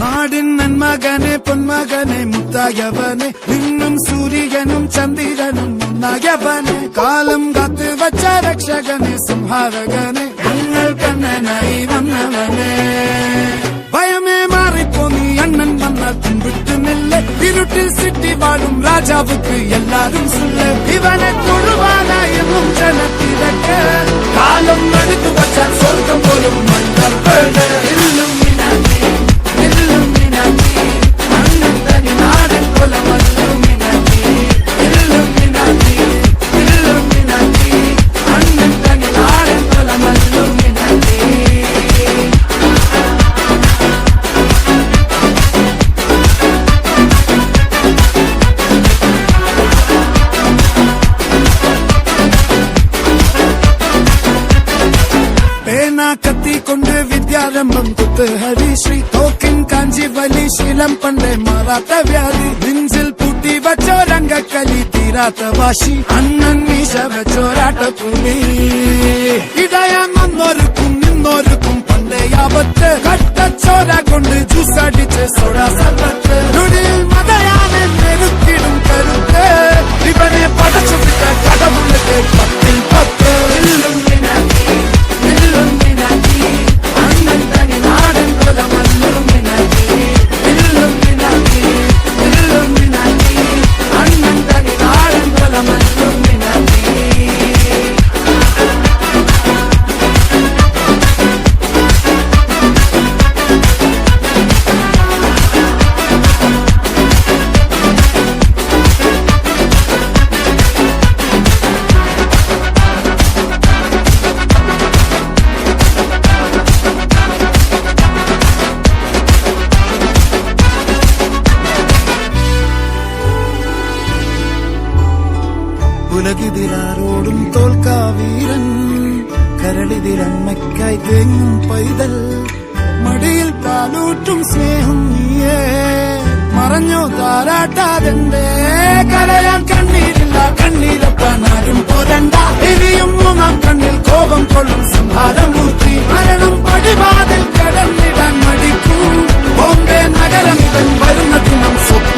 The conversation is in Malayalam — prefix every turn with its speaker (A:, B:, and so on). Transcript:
A: നാടിൻ നന്മകനെ പൊന്മകനെ മുത്തായവനെ നിന്നും സൂര്യനും ചന്ദ്രനും ഒന്നായവനെ കാലം കാത്ത് വച്ച രക്ഷകനെ സംഹാരകനെ ഞങ്ങൾ കണ്ണനായി വന്നവനെ ഭയമേ മാറിപ്പോ നീ അണ്ണൻ വന്നാൽ പിൻവിട്ടുന്നില്ല ഇരുട്ടിൽ സിറ്റി വാഴും രാജാവുക്ക് എല്ലാരും സുല്ല ഇവനെ തൊഴുവാനായെന്നും ജനത്തിരക്ക് കാലം എടുത്തു വച്ചാൽ സ്വർഗം പോലും മണ്ണ കത്തിക്കൊണ്ട് വിദ്യാരംഭം കുത്ത് ഹരിശ്രീ തോക്കിൻ കാഞ്ചി വലി ശീലം പണ്ടേ മാറാത്ത വ്യാധി നെഞ്ചിൽ പൂട്ടി വച്ചോരംഗക്കലി തീരാത്ത വാശി അണ്ണൻ മീശ വെച്ചോരാട്ട പുലി ഇടയാൻ വന്നോർക്കും നിന്നോർക്കും പണ്ടേ ആപത്ത് കട്ടച്ചോര കൊണ്ട് ജ്യൂസടിച്ച് സോഡ സർവത്ത് നൊടിയിൽ മതയാനെ നെരുക്കിടും കരുത്ത് ഇവനെ പടച്ചു വിട്ട കടവുള്ളത് 10-10 ഉലകിതിരാരോടും തോൽക്കാവീരൻ കരളിതിരമ്മയ്ക്കായി തേങ്ങും പൈതൽ മടിയിൽ പാലൂട്ടും സ്നേഹം നീയേ മറഞ്ഞോ താരാട്ടാതെന്റെ കരയാൻ കണ്ണീരില്ല കണ്ണീരപ്പാനാരും പോരണ്ട ഇനിയും മൂന്നാം കണ്ണിൽ കോപം കൊള്ളും സംഹാരമൂർത്തി മരണം പടിവാതിൽ കടന്നിടാൻ മടിക്കും ബോംബെ നഗരം ഇവൻ വരുന്ന ദിനം സ്വപ്നം